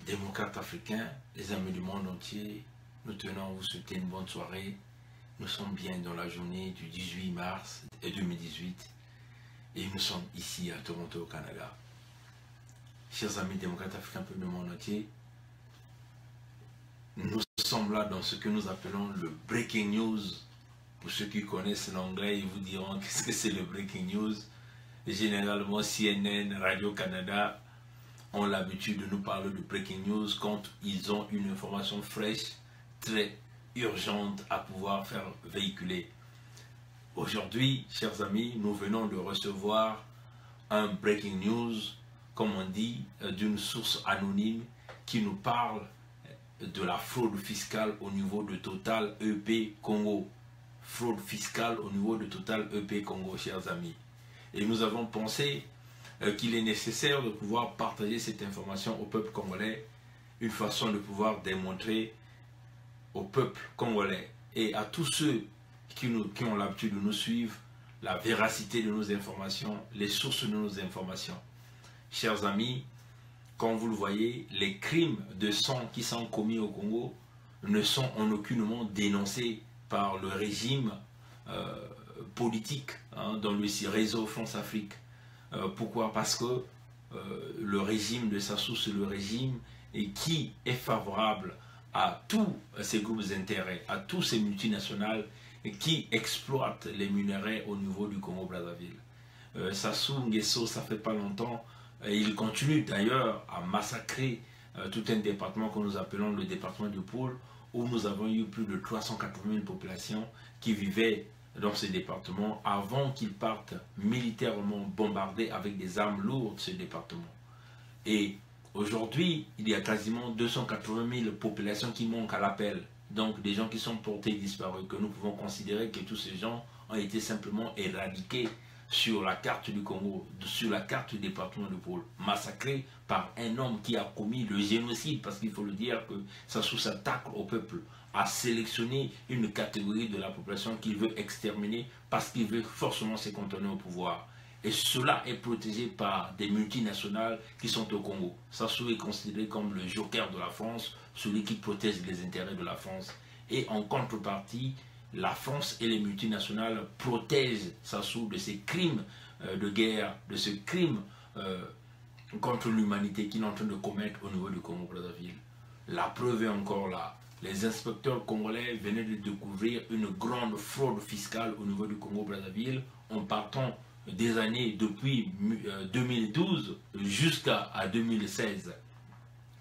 démocrates africains, les amis du monde entier, nous tenons à vous souhaiter une bonne soirée. Nous sommes bien dans la journée du 18 mars 2018 et nous sommes ici à Toronto, au Canada. Chers amis démocrates africains, peuple du monde entier, nous sommes là dans ce que nous appelons le breaking news. Pour ceux qui connaissent l'anglais, ils vous diront qu'est-ce que c'est le breaking news. Généralement, CNN, Radio-Canada ont l'habitude de nous parler de breaking news quand ils ont une information fraîche, très urgente à pouvoir faire véhiculer. Aujourd'hui, chers amis, nous venons de recevoir un breaking news, comme on dit, d'une source anonyme qui nous parle de la fraude fiscale au niveau de Total EP Congo. Fraude fiscale au niveau de Total EP Congo, chers amis. Et nous avons pensé qu'il est nécessaire de pouvoir partager cette information au peuple congolais, une façon de pouvoir démontrer au peuple congolais et à tous ceux qui ont l'habitude de nous suivre la véracité de nos informations, les sources de nos informations. Chers amis, comme vous le voyez, les crimes de sang qui sont commis au Congo ne sont en aucunement dénoncés par le régime politique dans le réseau France-Afrique. Pourquoi? Parce que le régime de Sassou, c'est le régime qui est favorable à tous ces groupes d'intérêt, à tous ces multinationales qui exploitent les minerais au niveau du Congo-Brazzaville. Sassou Nguesso, ça fait pas longtemps, il continue d'ailleurs à massacrer tout un département que nous appelons le département du Pôle, où nous avons eu plus de 380 000 populations qui vivaient dans ce département avant qu'ils partent militairement bombarder avec des armes lourdes ce département. Et aujourd'hui, il y a quasiment 280 000 populations qui manquent à l'appel. Donc des gens qui sont portés disparus, que nous pouvons considérer que tous ces gens ont été simplement éradiqués sur la carte du Congo, sur la carte du département de Pôle, massacrés par un homme qui a commis le génocide, parce qu'il faut le dire que Sassou s'attaque au peuple, à sélectionner une catégorie de la population qu'il veut exterminer parce qu'il veut forcément se cantonner au pouvoir. Et cela est protégé par des multinationales qui sont au Congo. Sassou est considéré comme le joker de la France, celui qui protège les intérêts de la France. Et en contrepartie, la France et les multinationales protègent Sassou de ces crimes de guerre, de ce crime contre l'humanité qu'il est en train de commettre au niveau du Congo-Brazzaville. La preuve est encore là. Les inspecteurs congolais venaient de découvrir une grande fraude fiscale au niveau du Congo-Brazzaville en partant des années depuis 2012 jusqu'à 2016.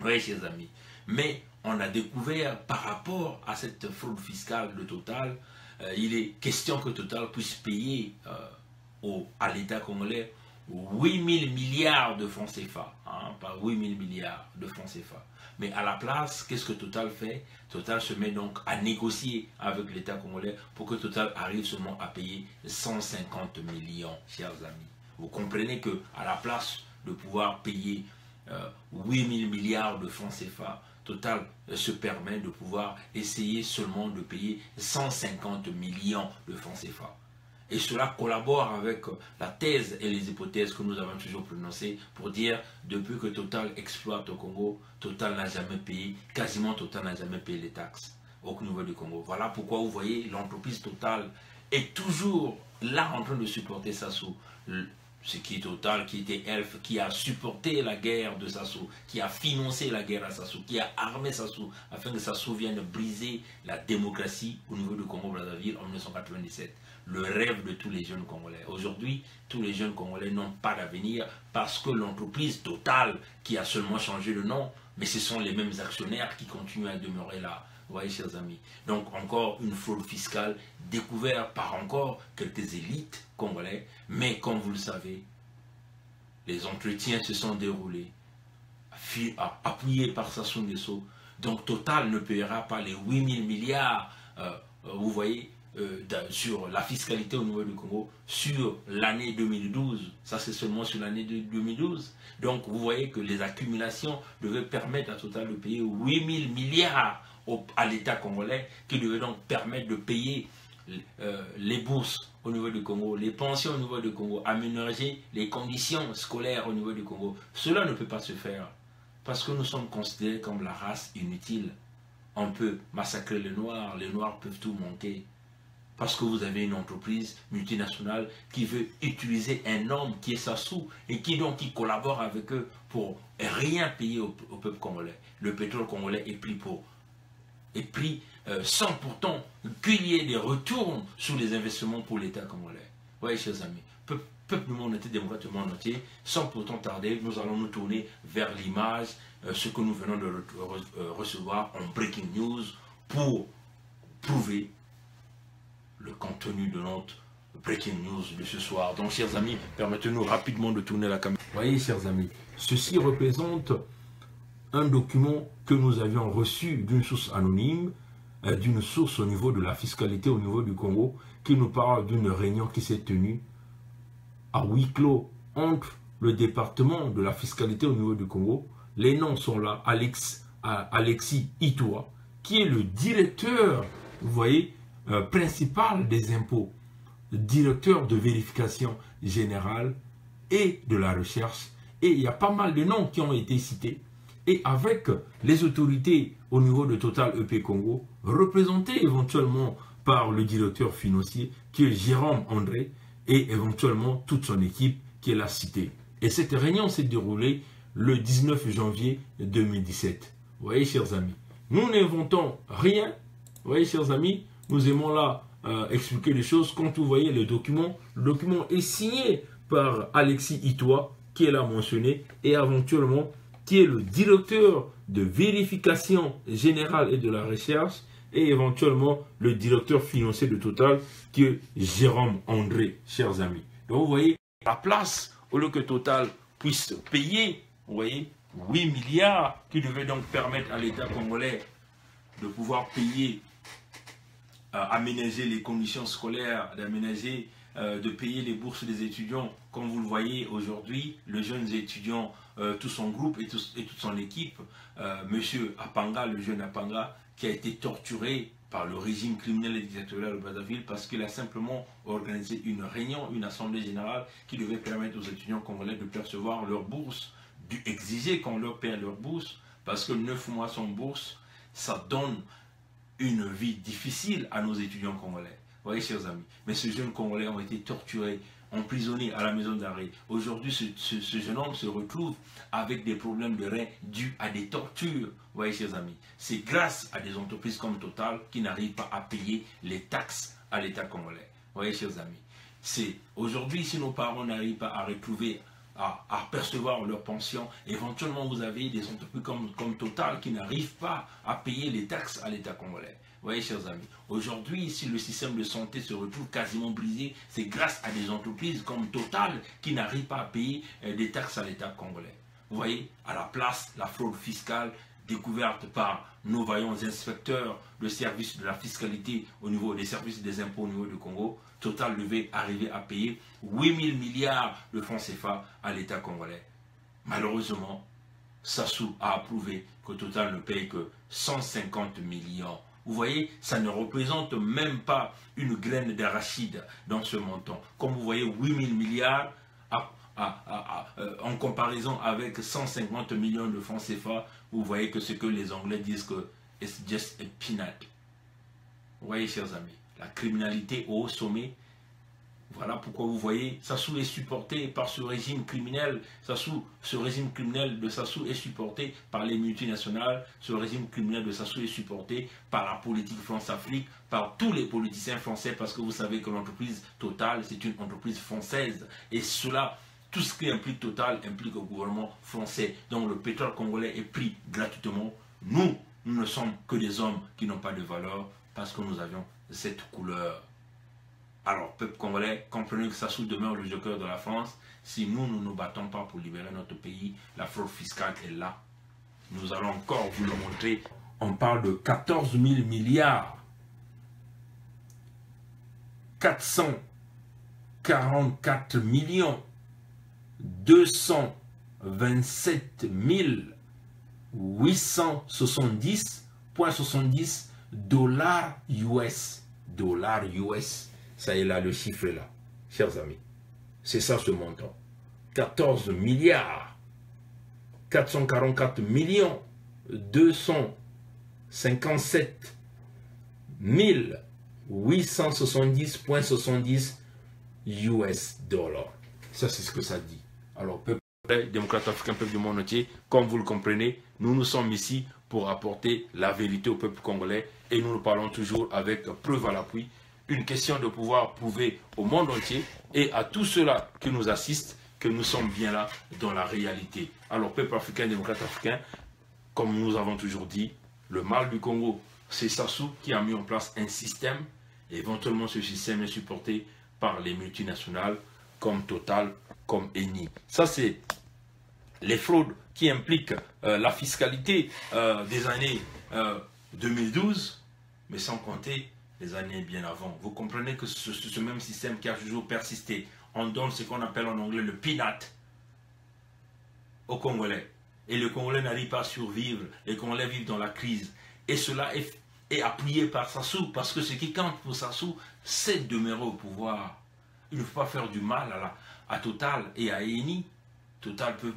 Oui, chers amis. Mais on a découvert par rapport à cette fraude fiscale de Total, il est question que Total puisse payer à l'État congolais 8 000 milliards de francs CFA, pas 8 000 milliards de francs CFA. Mais à la place, qu'est-ce que Total fait? Total se met donc à négocier avec l'État congolais pour que Total arrive seulement à payer 150 millions, chers amis. Vous comprenez que à la place de pouvoir payer 8 000 milliards de francs CFA, Total se permet de pouvoir essayer seulement de payer 150 millions de francs CFA. Et cela collabore avec la thèse et les hypothèses que nous avons toujours prononcées pour dire depuis que Total exploite au Congo, Total n'a jamais payé, quasiment Total n'a jamais payé les taxes au niveau du Congo. Voilà pourquoi vous voyez l'entreprise Total est toujours là en train de supporter Sassou. Ce qui est Total, qui était Elf, qui a supporté la guerre de Sassou, qui a financé la guerre à Sassou, qui a armé Sassou, afin que Sassou vienne briser la démocratie au niveau du Congo-Brazzaville en 1997. Le rêve de tous les jeunes Congolais. Aujourd'hui, tous les jeunes Congolais n'ont pas d'avenir parce que l'entreprise Total, qui a seulement changé de nom, mais ce sont les mêmes actionnaires qui continuent à demeurer là. Vous voyez, chers amis. Donc, encore une fraude fiscale découverte par encore quelques élites congolais. Mais comme vous le savez, les entretiens se sont déroulés, appuyés par Sassou Nguesso. Donc, Total ne paiera pas les 8 000 milliards, vous voyez, sur la fiscalité au niveau du Congo, sur l'année 2012. Ça, c'est seulement sur l'année 2012. Donc, vous voyez que les accumulations devaient permettre à Total de payer 8 000 milliards à l'État congolais, qui devait donc permettre de payer les bourses au niveau du Congo, les pensions au niveau du Congo, aménager les conditions scolaires au niveau du Congo. Cela ne peut pas se faire Parce que nous sommes considérés comme la race inutile. On peut massacrer les Noirs peuvent tout manquer. Parce que vous avez une entreprise multinationale qui veut utiliser un homme qui est Sassou et qui collabore avec eux pour rien payer au peuple congolais. Le pétrole congolais est pris sans pourtant qu'il y ait des retours sur les investissements pour l'État congolais. Vous voyez, chers amis, peuple du monde entier, démocrate du monde entier, sans pourtant tarder, nous allons nous tourner vers l'image, ce que nous venons de recevoir en breaking news pour prouver le contenu de notre breaking news de ce soir. Donc, chers amis, permettez-nous rapidement de tourner la caméra. Vous voyez, chers amis, ceci représente un document que nous avions reçu d'une source anonyme, d'une source au niveau de la fiscalité au niveau du Congo, qui nous parle d'une réunion qui s'est tenue à huis clos entre le département de la fiscalité au niveau du Congo. Les noms sont là, Alexis Itoua, qui est le directeur, vous voyez, principal des impôts, directeur de vérification générale et de la recherche. Et il y a pas mal de noms qui ont été cités. Et avec les autorités au niveau de Total EP Congo, représentées éventuellement par le directeur financier qui est Jérôme André et éventuellement toute son équipe qui est la citée. Et cette réunion s'est déroulée le 19 janvier 2017. Vous voyez, chers amis, nous n'inventons rien. Vous voyez, chers amis, nous aimons là expliquer les choses. Quand vous voyez le document est signé par Alexis Itoua, qui est là mentionné, et éventuellement qui est le directeur de vérification générale et de la recherche, et éventuellement le directeur financier de Total, qui est Jérôme André, chers amis. Donc vous voyez, la place, au lieu que Total puisse payer, vous voyez, 8 milliards, qui devaient donc permettre à l'État congolais de pouvoir payer, aménager les conditions scolaires, d'aménager, de payer les bourses des étudiants. Comme vous le voyez aujourd'hui, le jeune étudiant, tout son groupe et toute son équipe, monsieur Apanga, le jeune Apanga, qui a été torturé par le régime criminel et dictatorial de Brazzaville parce qu'il a simplement organisé une réunion, une assemblée générale qui devait permettre aux étudiants congolais de percevoir leur bourse, exiger qu'on leur paie leur bourse, parce que 9 mois sans bourse, ça donne une vie difficile à nos étudiants congolais. Vous voyez, chers amis, mais ces jeunes Congolais ont été torturés, emprisonnés à la maison d'arrêt. Aujourd'hui, ce jeune homme se retrouve avec des problèmes de reins dus à des tortures. Vous voyez, chers amis, c'est grâce à des entreprises comme Total qui n'arrivent pas à payer les taxes à l'État congolais. Vous voyez, chers amis, c'est aujourd'hui, si nos parents n'arrivent pas à retrouver, à percevoir leur pension, éventuellement vous avez des entreprises comme Total qui n'arrivent pas à payer les taxes à l'État congolais. Vous voyez, chers amis, aujourd'hui, si le système de santé se retrouve quasiment brisé, c'est grâce à des entreprises comme Total qui n'arrivent pas à payer des taxes à l'État congolais. Vous voyez, à la place, la fraude fiscale découverte par nos vaillants inspecteurs de services de la fiscalité au niveau des services des impôts au niveau du Congo, Total devait arriver à payer 8 000 milliards de francs CFA à l'État congolais. Malheureusement, Sassou a approuvé que Total ne paye que 150 millions. Vous voyez, ça ne représente même pas une graine d'arachide dans ce montant. Comme vous voyez, 8 000 milliards en comparaison avec 150 millions de francs CFA, vous voyez que ce que les Anglais disent que it's just a peanut. Vous voyez, chers amis, la criminalité au sommet. Voilà pourquoi vous voyez, Sassou est supporté par ce régime criminel. Ce régime criminel de Sassou est supporté par les multinationales. Ce régime criminel de Sassou est supporté par la politique France-Afrique, par tous les politiciens français, parce que vous savez que l'entreprise Total, c'est une entreprise française. Et cela, tout ce qui implique Total, implique le gouvernement français. Donc le pétrole congolais est pris gratuitement. Nous ne sommes que des hommes qui n'ont pas de valeur, parce que nous avions cette couleur. Alors, peuple congolais, comprenez que Sassou demeure le joker de la France. Si nous ne nous battons pas pour libérer notre pays, la fraude fiscale est là. Nous allons encore vous le montrer. On parle de 14 000 milliards. 444 millions 227 870,70 dollars US. Dollars US. Ça est là, le chiffre est là, chers amis. C'est ça ce montant. 14 milliards 444 257 870,70 US dollars. Ça, c'est ce que ça dit. Alors, peuple démocrate africain, peuple du monde entier, comme vous le comprenez, nous sommes ici pour apporter la vérité au peuple congolais et nous parlons toujours avec preuve à l'appui. Une question de pouvoir prouver au monde entier et à tous ceux-là qui nous assistent que nous sommes bien là dans la réalité. Alors, peuple africain, démocrate africain, comme nous avons toujours dit, le mal du Congo, c'est Sassou qui a mis en place un système. Et éventuellement, ce système est supporté par les multinationales comme Total, comme Eni. Ça, c'est les fraudes qui impliquent la fiscalité des années 2012, mais sans compter les années bien avant. Vous comprenez que ce même système qui a toujours persisté, on donne ce qu'on appelle en anglais le peanut aux Congolais. Et les Congolais n'arrivent pas à survivre, les Congolais vivent dans la crise. Et cela est appuyé par Sassou, parce que ce qui compte pour Sassou, c'est de demeurer au pouvoir. Il ne faut pas faire du mal à Total et à Eni. Total peut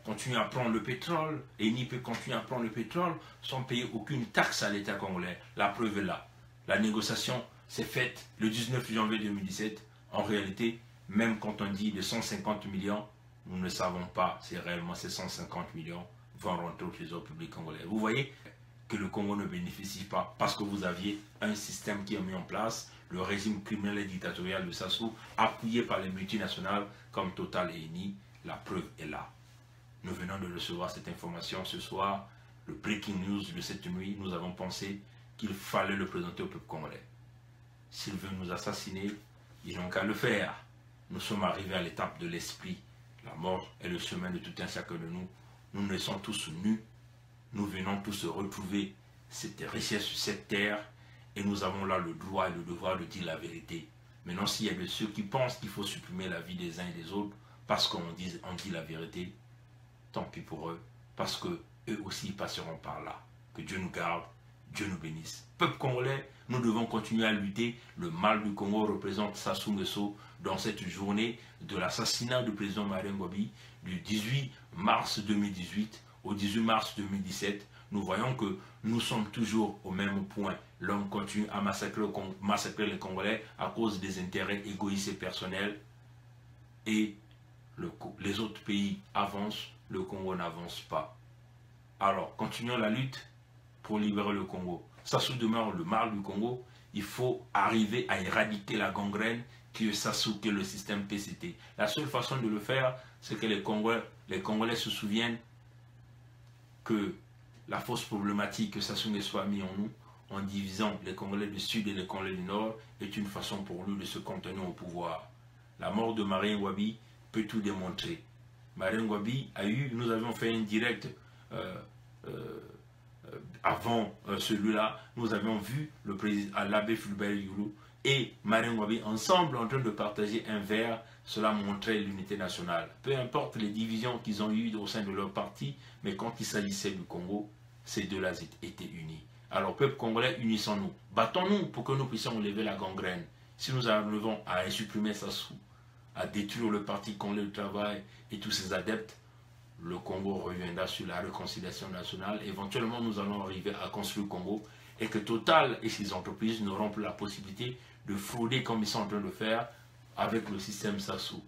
continuer à prendre le pétrole, Eni peut continuer à prendre le pétrole sans payer aucune taxe à l'État congolais. La preuve est là. La négociation s'est faite le 19 janvier 2017. En réalité, même quand on dit de 150 millions, nous ne savons pas si réellement ces 150 millions vont rentrer au trésor public congolais. Vous voyez que le Congo ne bénéficie pas parce que vous aviez un système qui est mis en place, le régime criminel et dictatorial de Sassou, appuyé par les multinationales comme Total et Eni. La preuve est là. Nous venons de recevoir cette information ce soir, le breaking news de cette nuit. Nous avons pensé qu'il fallait le présenter au peuple congolais. S'ils veulent nous assassiner, ils n'ont qu'à le faire. Nous sommes arrivés à l'étape de l'esprit. La mort est le chemin de tout un chacun de nous. Nous naissons tous nus. Nous venons tous retrouver cette richesse sur cette terre. Et nous avons là le droit et le devoir de dire la vérité. Maintenant, s'il y a de ceux qui pensent qu'il faut supprimer la vie des uns et des autres parce qu'on dit la vérité, tant pis pour eux, parce que eux aussi passeront par là. Que Dieu nous garde, Dieu nous bénisse. Peuple congolais, nous devons continuer à lutter. Le mal du Congo représente Sassou Nguesso dans cette journée de l'assassinat du président Marien Ngouabi du 18 mars 2018 au 18 mars 2017. Nous voyons que nous sommes toujours au même point. L'homme continue à massacrer les Congolais à cause des intérêts égoïstes et personnels. Et les autres pays avancent, le Congo n'avance pas. Alors, continuons la lutte pour libérer le Congo. Sassou demeure le mal du Congo. Il faut arriver à éradiquer la gangrène qui est Sassou, qui est le système PCT. La seule façon de le faire, c'est que les Congolais se souviennent que la fausse problématique que Sassou Nguesso a mis en nous, en divisant les Congolais du Sud et les Congolais du Nord, est une façon pour lui de se contenir au pouvoir. La mort de Marien Ngouabi peut tout démontrer. Marien Ngouabi a eu, nous avions fait un direct avant celui-là, nous avions vu le président l'abbé Fulbert Youlou et Marien Ngouabi ensemble en train de partager un verre. Cela montrait l'unité nationale. Peu importe les divisions qu'ils ont eues au sein de leur parti, mais quand il s'agissait du Congo, ces deux-là étaient unis. Alors, peuple congolais, unissons-nous. Battons-nous pour que nous puissions lever la gangrène. Si nous arrivons à supprimer Sassou, à détruire le parti congolais du travail et tous ses adeptes, le Congo reviendra sur la réconciliation nationale. Éventuellement, nous allons arriver à construire le Congo et que Total et ses entreprises n'auront plus la possibilité de frauder comme ils sont en train de faire avec le système Sassou.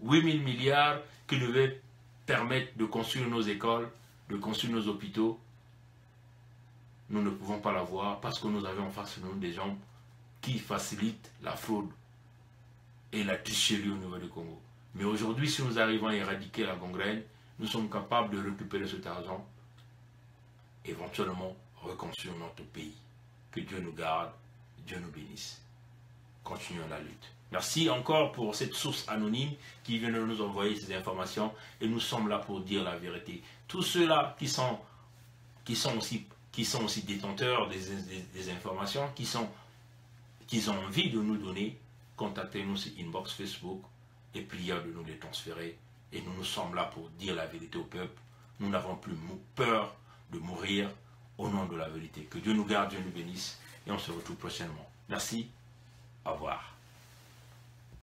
8 000 milliards qui devaient permettre de construire nos écoles, de construire nos hôpitaux. Nous ne pouvons pas l'avoir parce que nous avons en face de nous des gens qui facilitent la fraude et la tricherie au niveau du Congo. Mais aujourd'hui, si nous arrivons à éradiquer la gangrène, nous sommes capables de récupérer cet argent, éventuellement reconstruire notre pays. Que Dieu nous garde, Dieu nous bénisse. Continuons la lutte. Merci encore pour cette source anonyme qui vient de nous envoyer ces informations et nous sommes là pour dire la vérité. Tous ceux-là qui sont aussi détenteurs des informations, qui ont envie de nous donner, contactez-nous sur inbox Facebook et priez de nous les transférer. Et nous sommes là pour dire la vérité au peuple. Nous n'avons plus peur de mourir au nom de la vérité. Que Dieu nous garde, Dieu nous bénisse et on se retrouve prochainement. Merci, au revoir.